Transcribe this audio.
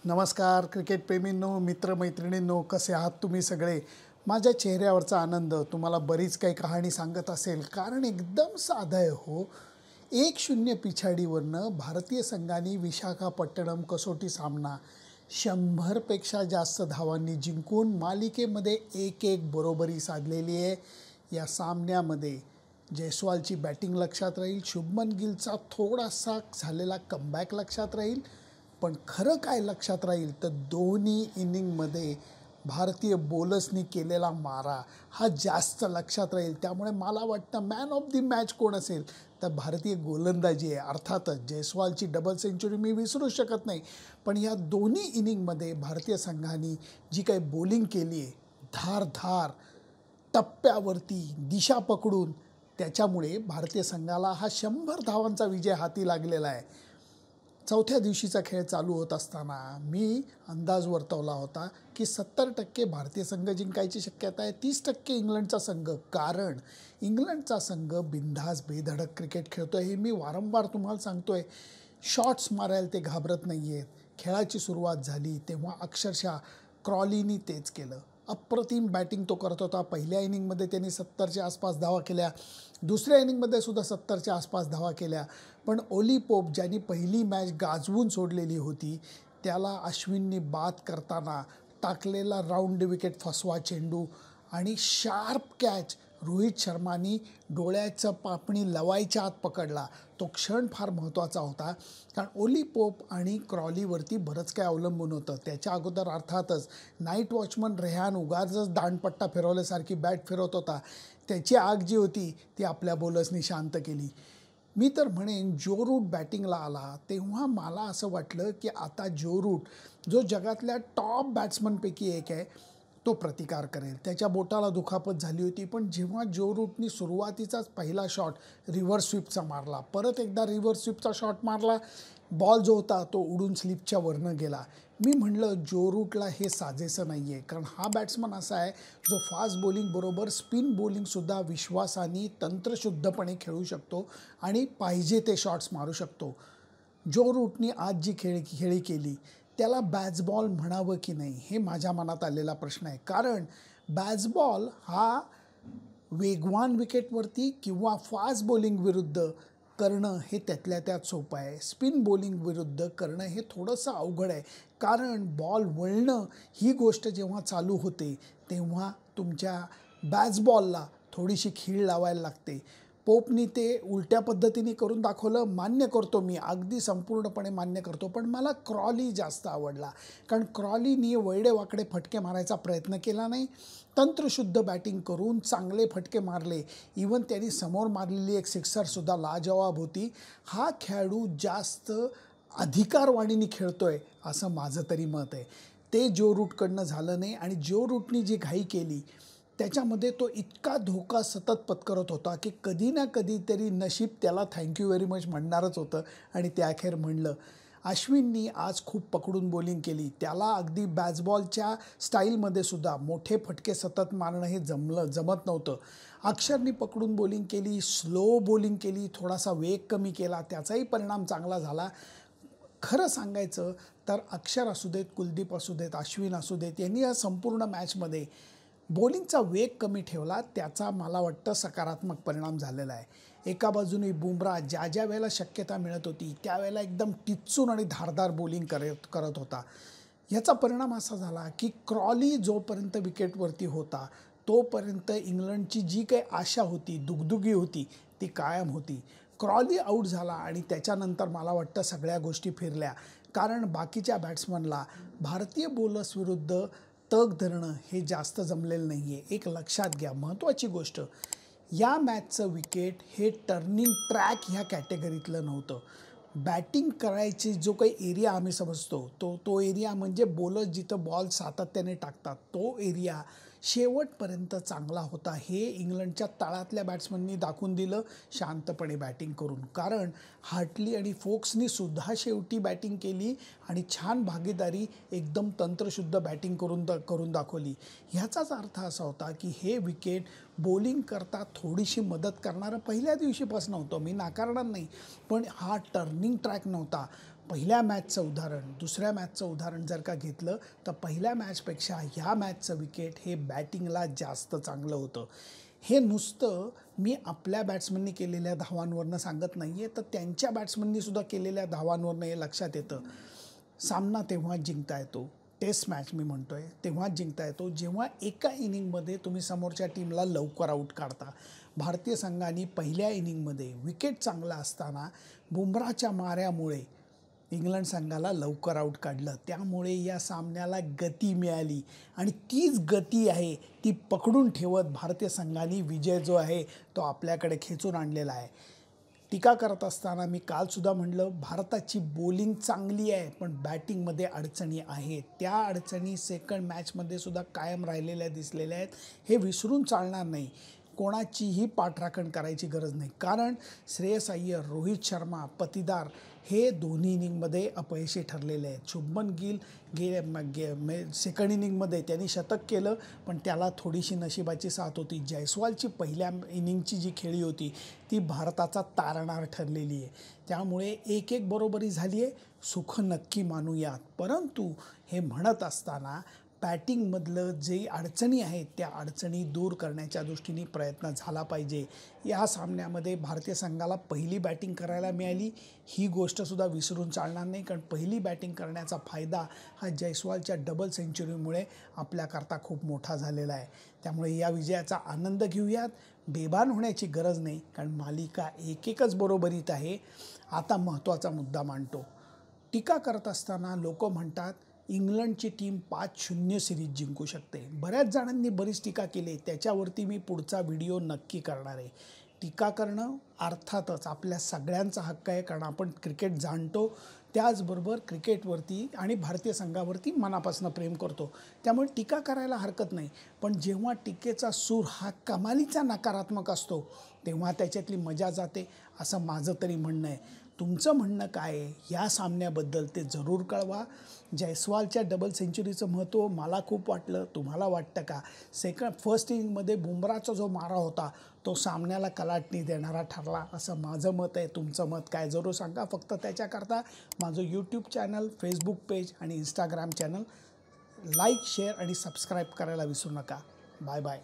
नमस्कार क्रिकेट प्रेमींनो, मित्रमैत्रिणींनो, कसे आहात तुम्ही सगळे? माझ्या चेहऱ्यावरचा आनंद तुम्हाला बरीच काही कहाणी सांगत असेल, कारण एकदम साधं आहे हो. 1-0 पिछाडीवरनं भारतीय संघाने विशाखापट्टणम कसोटी सामना 100पेक्षा जास्त धावांनी जिंकून मालिकेमध्ये 1-1 बरोबरी साधलेली आहे. या सामन्यामध्ये जयस्वालची बॅटिंग लक्षात राहील, शुभमन गिलचा थोडासा झालेला कमबॅक लक्षात राहील, पण खरं काय लक्षात राहील तर दोन्ही इनिंगमध्ये भारतीय बॉलर्सनी केलेला मारा हा जास्त लक्षात राहील. त्यामुळे मला वाटतं मॅन ऑफ द मॅच कोण असेल तर भारतीय गोलंदाजी आहे. अर्थातच जयस्वालची डबल सेंचुरी मी विसरू शकत नाही, पण या दोन्ही इनिंगमध्ये भारतीय संघाने जी काही बॉलिंग केली आहे धारधार टप्प्यावरती दिशा पकडून, त्याच्यामुळे भारतीय संघाला हा 100 धावांचा विजय हाती लागलेला आहे. चौथ्या दिवशीचा खेळ चालू होत असताना मी अंदाज वर्तवला होता की 70% भारतीय संघ जिंकायची शक्यता आहे, 30% इंग्लंडचा संघ. कारण इंग्लंडचा संघ बिनधास्त बेधडक क्रिकेट खेळतो आहे, हे मी वारंवार तुम्हाला सांगतो आहे. शॉट्स मारायला ते घाबरत नाही आहेत. खेळाची सुरुवात झाली तेव्हा अक्षरशः क्रॉलीनी तेच केलं. अप्रतिम बॅटिंग तो करत होता. पहिल्या इनिंगमध्ये त्यांनी 70च्या आसपास धावा केल्या, दुसऱ्या इनिंगमध्ये सुद्धा 70च्या आसपास धावा केल्या. पण ओली पोप, ज्यांनी पहिली मॅच गाजवून सोडलेली होती, त्याला अश्विननी बाद करताना टाकलेला राऊंड विकेट फसवा चेंडू आणि शार्प कॅच रोहित शर्मानी डोळ्याचं पापणी लवायच्या आत पकडला. तो क्षण फार महत्त्वाचा होता, कारण ओली पोप आणि क्रॉलीवरती बरंच काय अवलंबून होतं. त्याच्या अगोदर अर्थातच नाईट वॉचमन रेहान उगाचच दांडपट्टा फिरवल्यासारखी बॅट फिरवत होता. त्याची आग जी होती ती आपल्या बॉलर्सनी शांत केली. मी तर म्हणेन जो रूट बॅटिंगला आला तेव्हा मला असं वाटलं की आता जो रूट, जो जगातल्या टॉप बॅट्समनपैकी एक आहे, तो प्रतिकार करेल. त्याच्या बोटाला दुखापत झाली होती, पण जेव्हा जो रूटनी सुरुवातीचाच पहिला शॉट रिव्हर्स स्वीपचा मारला, परत एकदा रिव्हर्स स्वीपचा शॉट मारला, बॉल जो होता तो उडून स्लिपच्या वरनं गेला. मी म्हणलं जो रूटला हे साजेसं नाही आहे, कारण हा बॅट्समन असा आहे जो फास्ट बॉलिंगबरोबर स्पिन बॉलिंगसुद्धा विश्वासाने तंत्रशुद्धपणे खेळू शकतो आणि पाहिजे ते शॉट्स मारू शकतो. जो रूटनी आज जी खेळी केली त्याला बॅट्सबॉल म्हणावं की नाही हे माझ्या मनात आलेला प्रश्न आहे. कारण बॅट्सबॉल हा वेगवान विकेटवरती किंवा फास्ट बॉलिंग विरुद्ध करणं हे त्यातल्या त्यात सोपं आहे. स्पिन बॉलिंग विरुद्ध करणं हे थोडंसं अवघड आहे, कारण बॉल वळणं ही गोष्ट जेव्हा चालू होते तेव्हा तुमच्या बॅट्सबॉलला थोडीशी खीळ लावायला लागते. पोपनी ते उलट्या पद्धतीने करून दाखवलं, मान्य करतो मी, अगदी संपूर्णपणे मान्य करतो. पण मला क्रॉली जास्त आवडला, कारण क्रॉलीनी वळडेवाकडे फटके मारायचा प्रयत्न केला नाही, तंत्रशुद्ध बॅटिंग करून चांगले फटके मारले. इवन त्यांनी समोर मारलेली एक सिक्सरसुद्धा लाजवाब होती. हा खेळाडू जास्त अधिकारवाणीने खेळतोय असं माझं तरी मत आहे. ते जो रूटकडनं झालं नाही, आणि जो रूटनी जी घाई केली त्याच्यामध्ये तो इतका धोका सतत पत्करत होता की कधी ना कधीतरी नशीब त्याला थँक्यू व्हेरी मच म्हणणारच होतं, आणि ते अखेर म्हणलं. अश्विननी आज खूप पकडून बॉलिंग केली. त्याला अगदी बॅट्सबॉलच्या स्टाईलमध्ये सुद्धा मोठे फटके सतत मारणं हे जमत नव्हतं. अक्षरनी पकडून बॉलिंग केली, स्लो बॉलिंग केली, थोडासा वेग कमी केला, त्याचाही परिणाम चांगला झाला. खरं सांगायचं तर अक्षर असू देत, कुलदीप असू देत, अश्विन असू देत, यांनी या संपूर्ण मॅचमध्ये बॉलिंगचा वेग कमी ठेवला, त्याचा मला वाटतं सकारात्मक परिणाम झालेला आहे. एका बाजूने बुमराह ज्या वेळेला शक्यता मिळत होती त्यावेळेला एकदम टिचून आणि धारदार बॉलिंग करत होता. याचा परिणाम असा झाला की क्रॉली जोपर्यंत विकेटवरती होता तोपर्यंत इंग्लंडची जी काही आशा होती, दुगदुगी होती, ती कायम होती. क्रॉली आऊट झाला आणि त्याच्यानंतर मला वाटतं सगळ्या गोष्टी फिरल्या, कारण बाकीच्या बॅट्समनला भारतीय बॉलर्स विरुद्ध तग धरणं हे जास्त जमलेलं नाही आहे. एक लक्षात घ्या महत्त्वाची गोष्ट, या मॅचचं विकेट हे टर्निंग ट्रॅक ह्या कॅटेगरीतलं नव्हतं. बॅटिंग करायची जो काही एरिया आम्ही समजतो तो एरिया म्हणजे बॉलर्स जिथं बॉल सातत्याने टाकतात तो एरिया शेवटपर्यंत चांगला होता. हे इंग्लंडच्या तळातल्या बॅट्समननी दाखवून दिलं शांतपणे बॅटिंग करून. कारण हार्टली आणि फोक्सनी सुद्धा शेवटी बॅटिंग केली आणि छान भागीदारी, एकदम तंत्रशुद्ध बॅटिंग करून दाखवली. ह्याचाच अर्थ असा होता की हे विकेट बॉलिंग करता थोडीशी मदत करणारं पहिल्या दिवशीपासून होतं, मी नाकारणार नाही, पण हा टर्निंग ट्रॅक नव्हता. पहिल्या मॅचचं उदाहरण, दुसऱ्या मॅचचं उदाहरण जर का घेतलं तर पहिल्या मॅचपेक्षा ह्या मॅचचं विकेट हे बॅटिंगला जास्त चांगलं होतं. हे नुसतं मी आपल्या बॅट्समननी केलेल्या धावांवरनं सांगत नाही आहे, तर त्यांच्या बॅट्समननीसुद्धा केलेल्या धावांवरनं हे लक्षात येतं. सामना तेव्हा जिंकता येतो, टेस्ट मॅच मी म्हणतो आहे, तेव्हाच जिंकता येतो जेव्हा एका इनिंगमध्ये तुम्ही समोरच्या टीमला लवकर आऊट काढता. भारतीय संघाने पहिल्या इनिंगमध्ये विकेट चांगला असताना बुमराच्या माऱ्यामुळे इंग्लंड संघाला लवकर आऊट काढलं. त्यामुळे या सामन्याला गती मिळाली आणि तीच गती आहे ती पकडून ठेवत भारतीय संघाने विजय जो आहे तो आपल्याकडे खेचून आणलेला आहे. टीका करत असताना मी कालसुद्धा म्हटलं, भारताची बॉलिंग चांगली आहे पण बॅटिंगमध्ये अडचणी आहेत. त्या अडचणी सेकंड मॅचमध्ये सुद्धा कायम राहिलेल्या दिसलेल्या आहेत. हे विसरून चालणार नाही. कोणाचीही पाठराखण करायची गरज नाही, कारण श्रेयस अय्यर, रोहित शर्मा, पतिदार हे दोन्ही इनिंगमध्ये अपयशी ठरलेले आहेत. शुभमन गिल सेकंड इनिंगमध्ये त्यांनी शतक केलं पण त्याला थोडीशी नशिबाची साथ होती. जयस्वालची पहिल्या इनिंगची जी खेळी होती ती भारताचा तारणार ठरलेली आहे. त्यामुळे 1-1 बरोबरी झाली आहे, सुख नक्की मानूयात. परंतु हे म्हणत असताना बॅटिंगमधलं जे अडचणी आहेत त्या अडचणी दूर करण्याच्या दृष्टीने प्रयत्न झाला पाहिजे. या सामन्यामध्ये भारतीय संघाला पहिली बॅटिंग करायला मिळाली, ही गोष्टसुद्धा विसरून चालणार नाही, कारण पहिली बॅटिंग करण्याचा फायदा हा जयस्वालच्या डबल सेंचुरीमुळे आपल्याकरता खूप मोठा झालेला आहे. त्यामुळे या विजयाचा आनंद घेऊयात. बेभान होण्याची गरज नाही, कारण मालिका 1-1च बरोबरीत आहे. आता महत्त्वाचा मुद्दा मांडतो. टीका करत असताना लोक म्हणतात इंग्लंडची टीम 5-0 सिरीज जिंकू शकते. बऱ्याच जणांनी बरीच टीका केली, त्याच्यावरती मी पुढचा व्हिडिओ नक्की करणार आहे. टीका करणं अर्थातच आपल्या सगळ्यांचा हक्क आहे, कारण आपण क्रिकेट जाणतो, त्याचबरोबर क्रिकेटवरती आणि भारतीय संघावरती मनापासून प्रेम करतो. त्यामुळे टीका करायला हरकत नाही. पण जेव्हा टीकेचा सूर हा कमालीचा नकारात्मक असतो तेव्हा त्याच्यातली मजा जाते, असं माझं तरी म्हणणं आहे. तुमचं म्हणणं काय आहे या सामन्याबद्दल ते जरूर कळवा. जयस्वालच्या डबल सेंचुरीचं महत्त्व मला खूप वाटलं, तुम्हाला वाटतं का? फर्स्ट इनिंगमध्ये बुमराचा जो मारा होता तो सामन्याला कलाटणी देणारा ठरला, असं माझं मत आहे. तुमचं मत काय जरूर सांगा. फक्त त्याच्याकरता माझं यूट्यूब चॅनल, फेसबुक पेज आणि इंस्टाग्राम चॅनल लाईक, शेअर आणि सबस्क्राईब करायला विसरू नका. Bye bye.